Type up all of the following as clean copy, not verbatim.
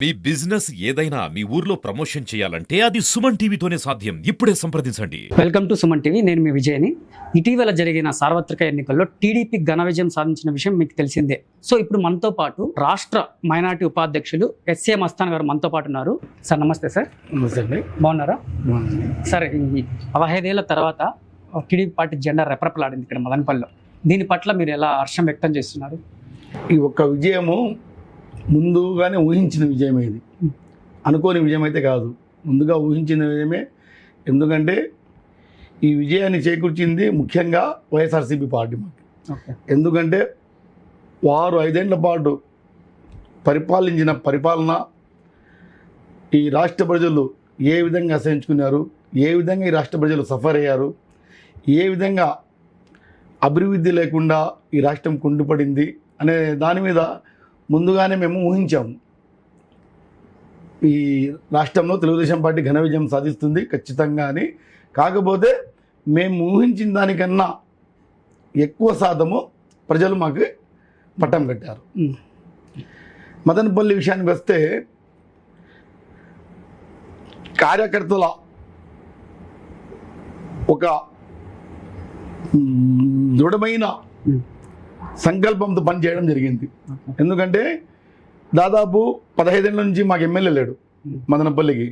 మీ business ఏదైనా మీ ఊర్లో promotion చేయాలంటే అది సుమన్ టీవీతోనే సాధ్యం. ఇప్పుడే సంప్రదించండి. Welcome to Suman TV. నేను మీ విజయని. ఇటీవల జరిగిన సార్వత్రిక ఎన్నికల్లో టీడీపీ ఘన విజయం సాధించిన విషయం మీకు తెలిసిందే. సో ఇప్పుడు మనతో పాటు రాష్ట్ర మైనార్టీ ఉపాధ్యక్షులు ఎస్ఏ మస్తాన్ గారు మనతో పాటు ఉన్నారు. సార్ నమస్తే సార్. నమస్తే అండి. బాగున్నారా? సార్, ఈ 15 ఏళ్ల తర్వాత టీడీపీ పార్టీ జెండా రెపరెపలాడింది ఇక్కడ మదనపల్లిలో. దీని పట్ల మీరు ఎలా హర్షం వ్యక్తం చేస్తున్నారు? ఈ ఒక్క విజయము ముందుగానే ఊహించిన విజయమే. ఇది అనుకోని విజయం అయితే కాదు, ముందుగా ఊహించిన విజయమే. ఎందుకంటే ఈ విజయాన్ని చేకూర్చింది ముఖ్యంగా వైఎస్ఆర్సీపీ పార్టీ మాకు. ఎందుకంటే వారు 5 ఏళ్ల పాటు పరిపాలించిన పరిపాలన ఈ రాష్ట్ర ప్రజలు ఏ విధంగా అసహించుకున్నారు, ఏ విధంగా ఈ రాష్ట్ర ప్రజలు సఫర్ అయ్యారు, ఏ విధంగా అభివృద్ధి లేకుండా ఈ రాష్ట్రం కుంటుపడింది అనే దాని మీద ముందుగానే మేము ఊహించాము. ఈ రాష్ట్రంలో తెలుగుదేశం పార్టీ ఘన విజయం సాధిస్తుంది ఖచ్చితంగా అని. కాకపోతే మేము ఊహించిన దానికన్నా ఎక్కువ శాతము ప్రజలు మాకు పట్టం కట్టారు. మదనపల్లి విషయానికి వస్తే కార్యకర్తల ఒక దృఢమైన సంకల్పంతో పనిచేయడం జరిగింది. ఎందుకంటే దాదాపు 15 ఏళ్ళ నుంచి మాకు ఎమ్మెల్యే లేడు మదనపల్లికి.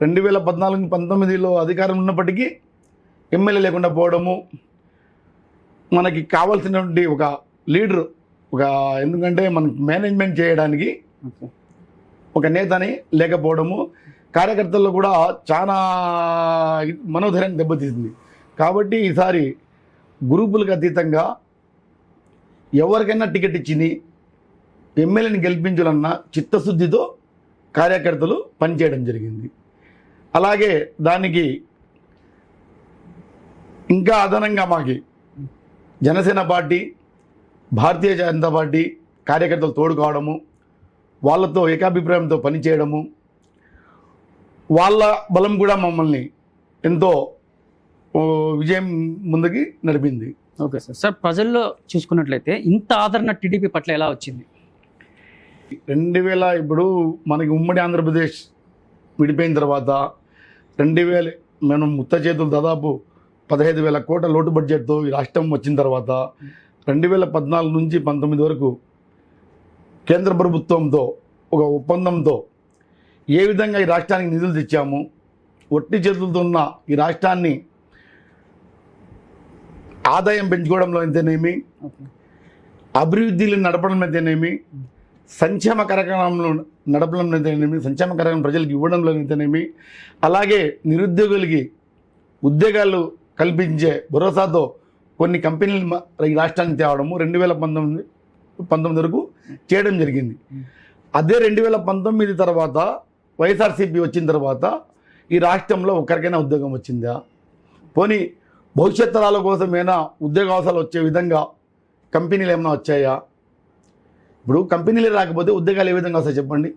2014-19లో అధికారం ఉన్నప్పటికీ ఎమ్మెల్యే లేకుండా పోవడము, మనకి కావాల్సినటువంటి ఒక లీడరు ఎందుకంటే మనకి మేనేజ్మెంట్ చేయడానికి ఒక నేతని లేకపోవడము, కార్యకర్తల్లో కూడా చాలా మనోధైర్యం దెబ్బతీసింది. కాబట్టి ఈసారి గ్రూపులకు అతీతంగా ఎవరికైనా టికెట్ ఇచ్చింది ఎమ్మెల్యేని గెలిపించాలన్న చిత్తశుద్ధితో కార్యకర్తలు పనిచేయడం జరిగింది. అలాగే దానికి ఇంకా అదనంగా మాకి జనసేన పార్టీ, భారతీయ జనతా పార్టీ కార్యకర్తలు తోడు కావడము, వాళ్ళతో ఏకాభిప్రాయంతో పనిచేయడము, వాళ్ళ బలం కూడా మమ్మల్ని ఎంతో విజయం ముందుకి నడిపింది. Okay sir. సార్, ప్రజల్లో చూసుకున్నట్లయితే ఇంత ఆదరణ టీడీపీ పట్ల ఎలా వచ్చింది? 2000 ఇప్పుడు మనకి ఉమ్మడి ఆంధ్రప్రదేశ్ విడిపోయిన తర్వాత 2000 మనం ముత్త చేతులు దాదాపు 15,000 కోట్ల లోటు బడ్జెట్తో ఈ రాష్ట్రం వచ్చిన తర్వాత 2014 నుంచి 19 వరకు కేంద్ర ప్రభుత్వంతో ఒక ఒప్పందంతో ఏ విధంగా ఈ రాష్ట్రానికి నిధులు తెచ్చాము, ఒట్టి చేతులతో ఉన్న ఈ రాష్ట్రాన్ని ఆదాయం పెంచుకోవడంలో అయితేనేమి, అభివృద్ధిని నడపడం అయితేనేమి, సంక్షేమ కార్యక్రమంలో నడపడంలో అయితేనేమి, సంక్షేమ కార్యక్రమం ప్రజలకు ఇవ్వడంలో అయితేనేమి, అలాగే నిరుద్యోగులకి ఉద్యోగాలు కల్పించే భరోసాతో కొన్ని కంపెనీలు ఈ రాష్ట్రానికి తేవడము 2019 వరకు చేయడం జరిగింది. అదే 2019 తర్వాత వైఎస్ఆర్సీపీ వచ్చిన తర్వాత ఈ రాష్ట్రంలో ఒక్కరికైనా ఉద్యోగం వచ్చిందా? పోనీ భవిష్యత్ తరాల కోసమైనా ఉద్యోగ అవకాశాలు వచ్చే విధంగా కంపెనీలు ఏమైనా వచ్చాయా? ఇప్పుడు కంపెనీలు రాకపోతే ఉద్యోగాలు ఏ విధంగా వస్తాయి చెప్పండి?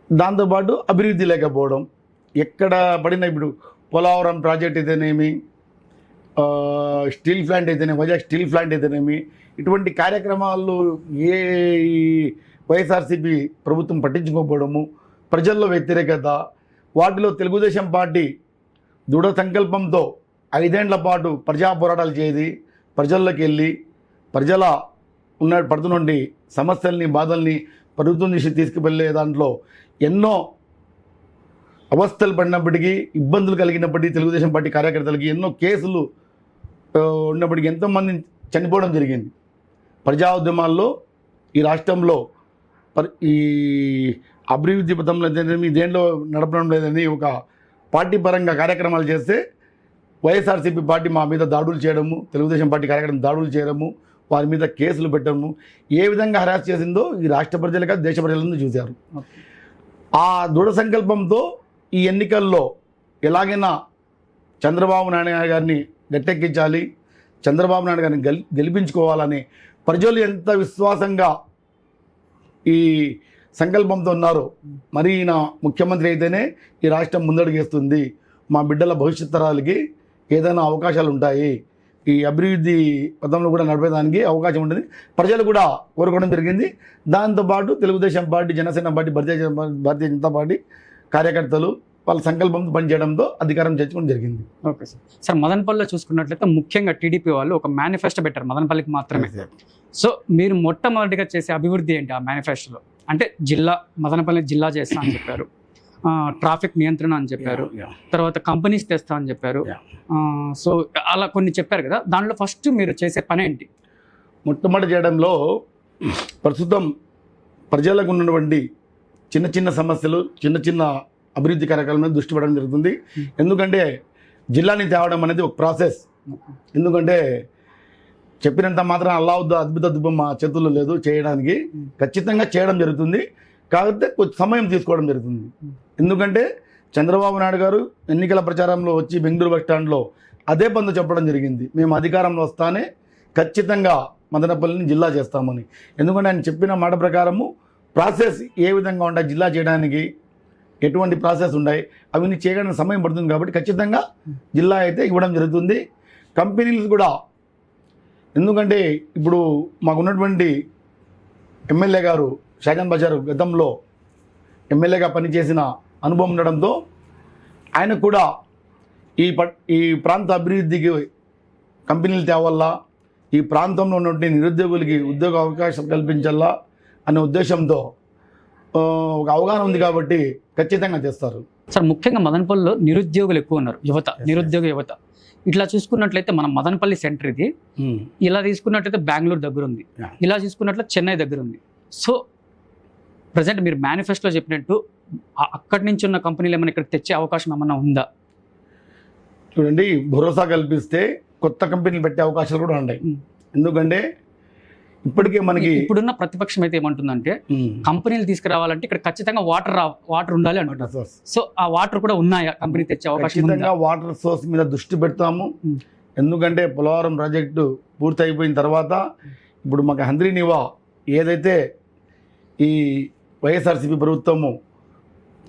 దాంతోపాటు అభివృద్ధి లేకపోవడం, ఎక్కడ పడినా ఇప్పుడు పోలవరం ప్రాజెక్ట్ అయితేనేమి, స్టీల్ ప్లాంట్ అయితేనేమి, వైజాగ్ స్టీల్ ప్లాంట్ అయితేనేమి, ఇటువంటి కార్యక్రమాలు ఏ వైఎస్ఆర్సీపీ ప్రభుత్వం పట్టించుకోకపోవడము, ప్రజల్లో వ్యతిరేకత, వాటిలో తెలుగుదేశం పార్టీ దృఢ సంకల్పంతో 5 ఏళ్ల పాటు ప్రజా పోరాటాలు చేసి ప్రజల్లోకి వెళ్ళి ప్రజల పడుతున్నటువంటి సమస్యల్ని, బాధల్ని ప్రభుత్వం నుంచి తీసుకువెళ్ళే దాంట్లో ఎన్నో అవస్థలు పడినప్పటికీ, ఇబ్బందులు కలిగినప్పటికీ, తెలుగుదేశం పార్టీ కార్యకర్తలకి ఎన్నో కేసులు ఉన్నప్పటికీ ఎంతోమంది చనిపోవడం జరిగింది. ప్రజా ఉద్యమాల్లో ఈ రాష్ట్రంలో ఈ అభివృద్ధి పథంలో దేంట్లో నడపడం లేదని ఒక పార్టీ పరంగా కార్యక్రమాలు చేస్తే వైఎస్ఆర్సీపీ పార్టీ మా మీద దాడులు చేయడము, తెలుగుదేశం పార్టీ కార్యకర్తలు దాడులు చేయడము, వారి మీద కేసులు పెట్టడము, ఏ విధంగా హరాస్ చేసిందో ఈ రాష్ట్ర ప్రజలు కాదు దేశ ప్రజలందరూ చూశారు. ఆ దృఢ సంకల్పంతో ఈ ఎన్నికల్లో ఎలాగైనా చంద్రబాబు నాయుడు గారిని గట్టెక్కించాలి, చంద్రబాబు నాయుడు గారిని గెలిపించుకోవాలని ప్రజలు ఎంత విశ్వాసంగా ఈ సంకల్పంతో ఉన్నారో, మరి ఈయన ముఖ్యమంత్రి అయితేనే ఈ రాష్ట్రం ముందడుగేస్తుంది, మా బిడ్డల భవిష్యత్ తరాలకి ఏదైనా అవకాశాలు ఉంటాయి, ఈ అభివృద్ధి పథంలో కూడా నడిపేదానికి అవకాశం ఉంటుంది. ప్రజలు కూడా కోరుకోవడం జరిగింది. దాంతోపాటు Telugu Desam party, Janasena party, Bharatiya Janata party కార్యకర్తలు వాళ్ళ సంకల్పంతో పనిచేయడంతో అధికారం చేర్చుకోవడం జరిగింది. Okay sir. సార్ మదనపల్లిలో చూసుకున్నట్లయితే ముఖ్యంగా టీడీపీ వాళ్ళు ఒక మేనిఫెస్టో పెట్టారు మదనపల్లికి మాత్రమే. సో మీరు మొట్టమొదటిగా చేసే అభివృద్ధి ఏంటి ఆ మేనిఫెస్టోలో? అంటే మదనపల్లి జిల్లా చేస్తా అని చెప్పారు, ట్రాఫిక్ నియంత్రణ అని చెప్పారు, తర్వాత కంపెనీస్ తెస్తా అని చెప్పారు. సో అలా కొన్ని చెప్పారు కదా, దాంట్లో ఫస్ట్ మీరు చేసే పని ఏంటి? మొట్టమొదటి చేయడంలో ప్రస్తుతం ప్రజలకు ఉన్నటువంటి చిన్న చిన్న సమస్యలు, చిన్న చిన్న అభివృద్ధి కార్యక్రమాల మీద దృష్టి పెట్టడం జరుగుతుంది. ఎందుకంటే జిల్లాని తేవడం అనేది ఒక ప్రాసెస్. ఎందుకంటే చెప్పినంత మాత్రం అల్లావుద్ద అద్భుత దుబ్బం మా చేతుల్లో లేదు చేయడానికి. ఖచ్చితంగా చేయడం జరుగుతుంది, కాకపోతే కొంచెం సమయం తీసుకోవడం జరుగుతుంది. ఎందుకంటే చంద్రబాబు నాయుడు గారు ఎన్నికల ప్రచారంలో వచ్చి బెంగళూరు బస్ స్టాండ్లో అదే పనులు చెప్పడం జరిగింది, మేము అధికారంలో వస్తానే ఖచ్చితంగా మదనపల్లిని జిల్లా చేస్తామని. ఎందుకంటే ఆయన చెప్పిన మాట ప్రకారము ప్రాసెస్ ఏ విధంగా ఉంటాయి, జిల్లా చేయడానికి ఎటువంటి ప్రాసెస్ ఉన్నాయి, అవన్నీ చేయడానికి సమయం పడుతుంది. కాబట్టి ఖచ్చితంగా జిల్లా అయితే ఇవ్వడం జరుగుతుంది. కంపెనీలు కూడా, ఎందుకంటే ఇప్పుడు మాకున్నటువంటి ఎమ్మెల్యే గారు షాజాన్ బజారు గతంలో ఎమ్మెల్యేగా పనిచేసిన అనుభవం ఉండడంతో ఆయన కూడా ఈ ప్రాంత అభివృద్ధికి కంపెనీలు తేవాలా, ఈ ప్రాంతంలో ఉన్నటువంటి నిరుద్యోగులకి ఉద్యోగ అవకాశం కల్పించాలా అనే ఉద్దేశంతో ఒక అవగాహన ఉంది కాబట్టి ఖచ్చితంగా చేస్తారు. సార్ ముఖ్యంగా మదనపల్లిలో నిరుద్యోగులు ఎక్కువ ఉన్నారు, నిరుద్యోగ యువత. ఇట్లా చూసుకున్నట్లయితే మనం మదనపల్లి సెంటర్ ఇది, ఇలా తీసుకున్నట్లయితే బెంగళూరు దగ్గర ఉంది, ఇలా చూసుకున్నట్లయితే చెన్నై దగ్గర ఉంది. సో ప్రజెంట్ మీరు మేనిఫెస్టోలో చెప్పినట్టు అక్కడి నుంచి ఉన్న కంపెనీలు ఏమైనా ఇక్కడ తెచ్చే అవకాశం ఏమైనా ఉందా? చూడండి, భరోసా కల్పిస్తే కొత్త కంపెనీలు పెట్టే అవకాశాలు కూడా ఉన్నాయి. ఎందుకంటే ఇప్పటికే మనకి ఇప్పుడున్న ప్రతిపక్షం అయితే ఏమంటుందంటే కంపెనీలు తీసుకురావాలంటే ఇక్కడ ఖచ్చితంగా వాటర్ ఉండాలి అంటున్నారు. సో ఆ వాటర్ కూడా ఉన్నాయా? కంపెనీ తెచ్చే అవకాశం? ఖచ్చితంగా వాటర్ సోర్స్ మీద దృష్టి పెడతాము. ఎందుకంటే పోలవరం ప్రాజెక్టు పూర్తి అయిపోయిన తర్వాత ఇప్పుడు మాకు హంద్రీనివా ఏదైతే ఈ వైఎస్ఆర్సీపీ ప్రభుత్వము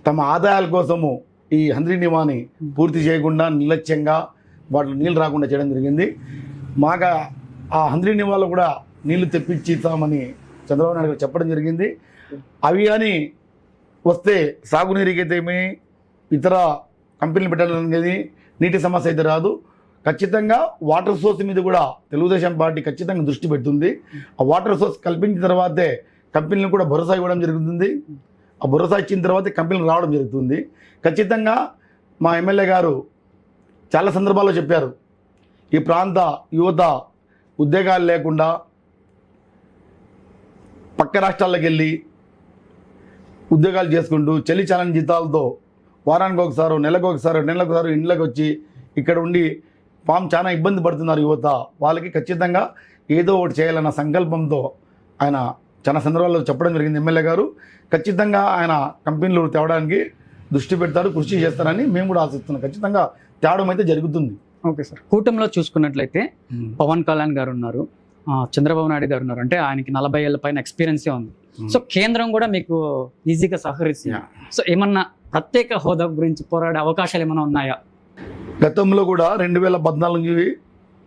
తమ ఆదాయాల కోసము ఈ హంద్రీనివాని పూర్తి చేయకుండా నిర్లక్ష్యంగా వాటిలో నీళ్ళు రాకుండా చేయడం జరిగింది. మాకు ఆ హంద్రీనివాలో కూడా నీళ్లు తెప్పించి ఇస్తామని చంద్రబాబు నాయుడు గారు చెప్పడం జరిగింది. అవి కానీ వస్తే సాగునీరుకైతే ఏమి ఇతర కంపెనీలు పెట్టాలనేది నీటి సమస్య అయితే రాదు. ఖచ్చితంగా వాటర్ సోర్స్ మీద కూడా తెలుగుదేశం పార్టీ ఖచ్చితంగా దృష్టి పెడుతుంది. ఆ వాటర్ సోర్స్ కల్పించిన తర్వాతే కంపెనీలను కూడా భరోసా ఇవ్వడం జరుగుతుంది. ఆ భరోసా ఇచ్చిన తర్వాతే కంపెనీలు రావడం జరుగుతుంది. ఖచ్చితంగా మా ఎమ్మెల్యే గారు చాలా సందర్భాల్లో చెప్పారు, ఈ ప్రాంత యువత ఉద్యోగాలు లేకుండా పక్క రాష్ట్రాలకు వెళ్ళి ఉద్యోగాలు చేసుకుంటూ చలి చాలని జీతాలతో వారానికి ఒకసారి, నెలకు ఒకసారి ఇండ్లకు వచ్చి ఇక్కడ ఉండి చాలా ఇబ్బంది పడుతున్నారు యువత. వాళ్ళకి ఖచ్చితంగా ఏదో ఒకటి చేయాలన్న సంకల్పంతో ఆయన చాలా సందర్భాల్లో చెప్పడం జరిగింది. ఎమ్మెల్యే గారు ఖచ్చితంగా ఆయన కంపెనీలు తేవడానికి దృష్టి పెడతారు, కృషి చేస్తారని మేము కూడా ఆశిస్తున్నాం. ఖచ్చితంగా తేవడం అయితే జరుగుతుంది. Okay sir. కూటమిలో చూసుకున్నట్లయితే పవన్ కళ్యాణ్ గారు ఉన్నారు, చంద్రబాబు నాయుడు గారు ఉన్నారు. అంటే ఆయనకి 40 ఏళ్ళ పైన ఎక్స్పీరియన్సే ఉంది. సో కేంద్రం కూడా మీకు ఈజీగా సహకరిస్తుంది. సో ఏమన్నా ప్రత్యేక హోదా గురించి పోరాడే అవకాశాలు ఏమైనా ఉన్నాయా? గతంలో కూడా 2014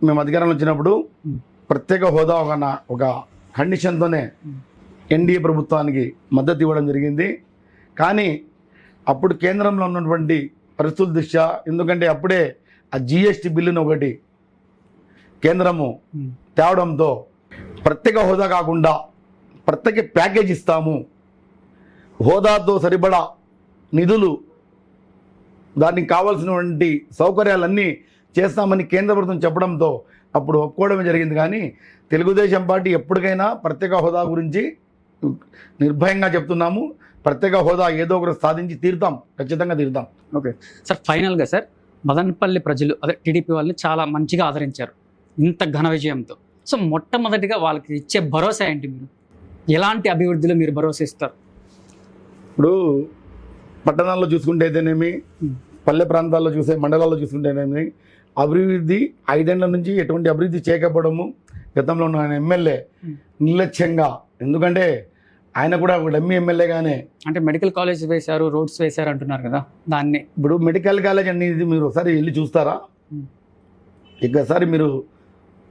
మేము అధికారంలో వచ్చినప్పుడు ప్రత్యేక హోదా ఒక కండిషన్తోనే ఎన్డీఏ ప్రభుత్వానికి మద్దతు ఇవ్వడం జరిగింది. కానీ అప్పుడు కేంద్రంలో ఉన్నటువంటి పరిస్థితుల దృష్ట్యా, ఎందుకంటే అప్పుడే ఆ జిఎస్టీ బిల్లును ఒకటి కేంద్రము తేవడంతో ప్రత్యేక హోదా కాకుండా ప్రత్యేక ప్యాకేజ్ ఇస్తాము, హోదాతో సరిపడా నిధులు, దానికి కావాల్సినటువంటి సౌకర్యాలన్నీ చేస్తామని కేంద్ర ప్రభుత్వం చెప్పడంతో అప్పుడు ఒప్పుకోవడమే జరిగింది. కానీ తెలుగుదేశం పార్టీ ఎప్పటికైనా ప్రత్యేక హోదా గురించి నిర్భయంగా చెప్తున్నాము. ప్రత్యేక హోదా ఏదో ఒకటి సాధించి తీరుతాం, ఖచ్చితంగా తీరుతాం. ఓకే సార్, ఫైనల్గా సార్ మదనపల్లి ప్రజలు అదే టీడీపీ వాళ్ళని చాలా మంచిగా ఆదరించారు ఇంత ఘన విజయంతో. సో మొట్టమొదటిగా వాళ్ళకి ఇచ్చే భరోసా ఏంటి? మీరు ఎలాంటి అభివృద్ధిలో మీరు భరోసా ఇస్తారు? ఇప్పుడు పట్టణాల్లో చూసుకుంటే అయితేనేమి, పల్లె ప్రాంతాల్లో చూసే మండలాల్లో చూసుకుంటేనేమి అభివృద్ధి 5 ఏళ్ల నుంచి ఎటువంటి అభివృద్ధి చేయకపోవడము. గతంలో ఉన్న ఆయన ఎమ్మెల్యే నిర్లక్ష్యంగా, ఎందుకంటే ఆయన కూడా ఒక డమ్మీ ఎమ్మెల్యేగానే, అంటే మెడికల్ కాలేజ్ వేశారు, రోడ్స్ వేశారు అంటున్నారు కదా, దాన్ని ఇప్పుడు మెడికల్ కాలేజ్ అనేది మీరు ఒకసారి వెళ్ళి చూస్తారా? ఒకసారి మీరు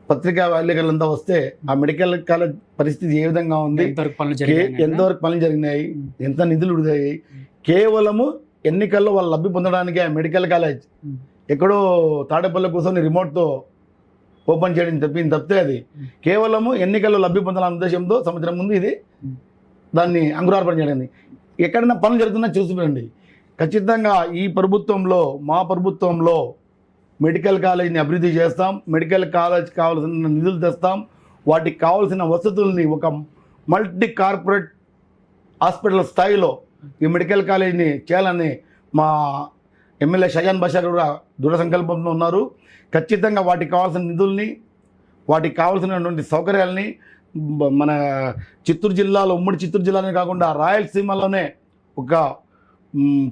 పత్రికా విలేకరులంతా వస్తే ఆ మెడికల్ కాలేజ్ పరిస్థితి ఏ విధంగా ఉంది, ఎంతవరకు పనులు జరిగాయి అనేది. ఎంతవరకు పనులు జరిగినాయి, ఎంత నిధులు విడుదలయ్యాయి, కేవలము ఎన్నికల్లో వాళ్ళు లబ్ధి పొందడానికి ఆ మెడికల్ కాలేజ్ ఎక్కడో తాడేపల్లి కూర్చొని రిమోట్తో ఓపెన్ చేయడం తప్పితే అది కేవలము ఎన్నికల్లో లబ్ధి పొందాలనే ఉద్దేశంతో సంవత్సరం ముందు ఇది దాన్ని అంకురార్పణ చేయడం. ఎక్కడైనా పనులు జరుగుతున్నా చూసిపోయండి. ఖచ్చితంగా ఈ ప్రభుత్వంలో, మా ప్రభుత్వంలో మెడికల్ కాలేజీని అభివృద్ధి చేస్తాం, మెడికల్ కాలేజ్ కావాల్సిన నిధులు తెస్తాం, వాటికి కావాల్సిన వసతుల్ని ఒక మల్టీ కార్పొరేట్ హాస్పిటల్ స్థాయిలో ఈ మెడికల్ కాలేజీని చేయాలని మా ఎమ్మెల్యే షజాన్ బషార్ కూడా దృఢ సంకల్పంలో ఉన్నారు. ఖచ్చితంగా వాటికి కావాల్సిన నిధుల్ని, వాటికి కావాల్సినటువంటి సౌకర్యాలని మన చిత్తూరు జిల్లాలో, ఉమ్మడి చిత్తూరు జిల్లానే కాకుండా రాయలసీమలోనే ఒక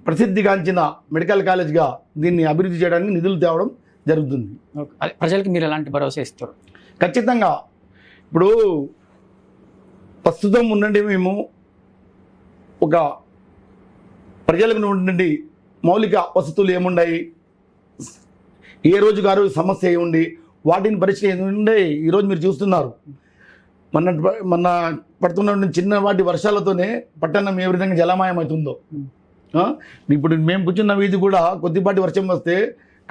ప్రసిద్ధిగాంచిన మెడికల్ కాలేజ్గా దీన్ని అభివృద్ధి చేయడానికి నిధులు తేవడం జరుగుతుంది. అదే ప్రజలకి మీరు ఎలాంటి భరోసా ఇస్తారు? ఖచ్చితంగా ఇప్పుడు ప్రస్తుతం ఉండండి, మేము ఒక ప్రజలకు ఉండండి మౌలిక వసతులు ఏముండాయి, ఏ రోజుగారు సమస్య ఏముండి వాటిని పరిష్కరించే ఈరోజు మీరు చూస్తున్నారు. మొన్న పడుతున్న చిన్నవాటి వర్షాలతోనే పట్టణం ఏ విధంగా జలమయం అవుతుందో. ఇప్పుడు మేము కూర్చున్న వీధి కూడా కొద్దిపాటి వర్షం వస్తే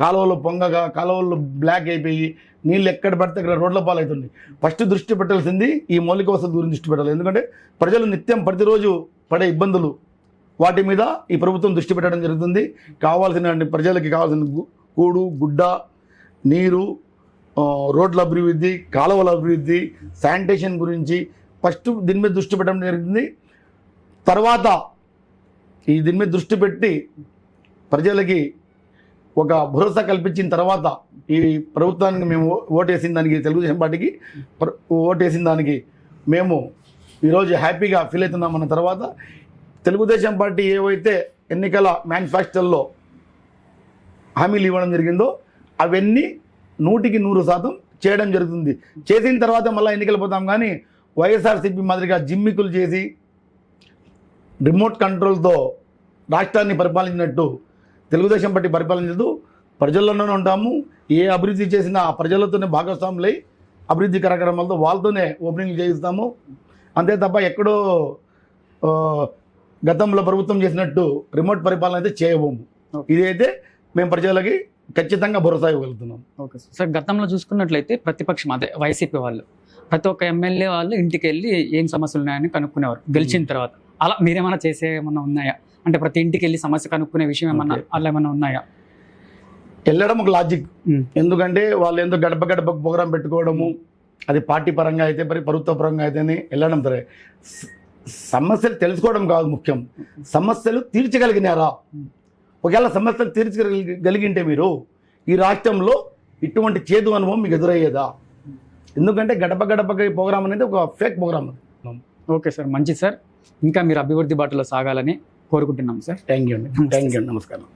కాలువలు పొంగగా, కాలువలు బ్లాక్ అయిపోయి నీళ్ళు ఎక్కడ పడితే అక్కడ రోడ్ల పాలవుతుంది. ఫస్ట్ దృష్టి పెట్టాల్సింది ఈ మౌలిక వసతుల గురించి దృష్టి పెట్టాలి. ఎందుకంటే ప్రజలు నిత్యం ప్రతిరోజు పడే ఇబ్బందులు, వాటి మీద ఈ ప్రభుత్వం దృష్టి పెట్టడం జరుగుతుంది. కావాల్సిన ప్రజలకి కావాల్సిన కూడు, గుడ్డ, నీరు, రోడ్ల అభివృద్ధి, కాలువల అభివృద్ధి, శానిటేషన్ గురించి ఫస్ట్ దీని మీద దృష్టి పెట్టడం జరిగింది. తర్వాత దీని మీద దృష్టి పెట్టి ప్రజలకి ఒక భరోసా కల్పించిన తర్వాత ఈ ప్రభుత్వానికి మేము ఓటేసిన దానికి, తెలుగుదేశం పార్టీకి ఓటేసిన దానికి మేము ఈరోజు హ్యాపీగా ఫీల్ అవుతున్నామన్న తర్వాత తెలుగుదేశం పార్టీ ఏవైతే ఎన్నికల మేనిఫెస్టోలో హామీలు ఇవ్వడం జరిగిందో అవన్నీ 100% చేయడం జరుగుతుంది. చేసిన తర్వాత మళ్ళీ ఎన్నికలు పోతాం. కానీ వైఎస్ఆర్సీపీ మాదిరిగా జిమ్మికులు చేసి రిమోట్ కంట్రోల్తో రాష్ట్రాన్ని పరిపాలించినట్టు తెలుగుదేశం పార్టీ పరిపాలించదు. ప్రజల్లోనే ఉంటాము. ఏ అభివృద్ధి చేసినా ప్రజలతోనే భాగస్వాములై అభివృద్ధి కార్యక్రమాలతో వాళ్ళతోనే ఓపెనింగ్ చేయిస్తాము. అంతే తప్ప ఎక్కడో గతంలో ప్రభుత్వం చేసినట్టు రిమోట్ పరిపాలన అయితే చేయబోము. ఇదైతే మేము ప్రజలకి ఖచ్చితంగా భరోసా ఇవ్వగలుగుతున్నాం. Okay sir. గతంలో చూసుకున్నట్లయితే ప్రతిపక్షం, అదే వైసీపీ వాళ్ళు, ప్రతి ఒక్క ఎమ్మెల్యే వాళ్ళు ఇంటికి వెళ్ళి ఏం సమస్యలు ఉన్నాయని కనుక్కునేవారు గెలిచిన తర్వాత. అలా మీరేమైనా చేసే ఏమన్నా ఉన్నాయా? అంటే ప్రతి ఇంటికి వెళ్ళి సమస్య కనుక్కునే విషయం ఏమన్నా అలా ఏమన్నా ఉన్నాయా? వెళ్ళడం ఒక లాజిక్. ఎందుకంటే వాళ్ళు ఎందుకు గడప గడప ప్రోగ్రాం పెట్టుకోవడము, అది పార్టీ పరంగా అయితే ప్రభుత్వ పరంగా అయితేనే వెళ్ళడం సరే. సమస్యలు తెలుసుకోవడం కాదు ముఖ్యం, సమస్యలు తీర్చగలిగినారా? ఒకవేళ సమస్యలు తీర్చగలిగింటే మీరు ఈ రాష్ట్రంలో ఇటువంటి చేదు అనుభవం మీకు ఎదురయ్యేదా? ఎందుకంటే గడప గడపకి ప్రోగ్రాం అనేది ఒక ఫేక్ ప్రోగ్రామ్. ఓకే సార్, మంచిది సార్. ఇంకా మీరు అభివృద్ధి బాటలో సాగాలని కోరుకుంటున్నాం సార్. థ్యాంక్ యూ అండి. నమస్కారం.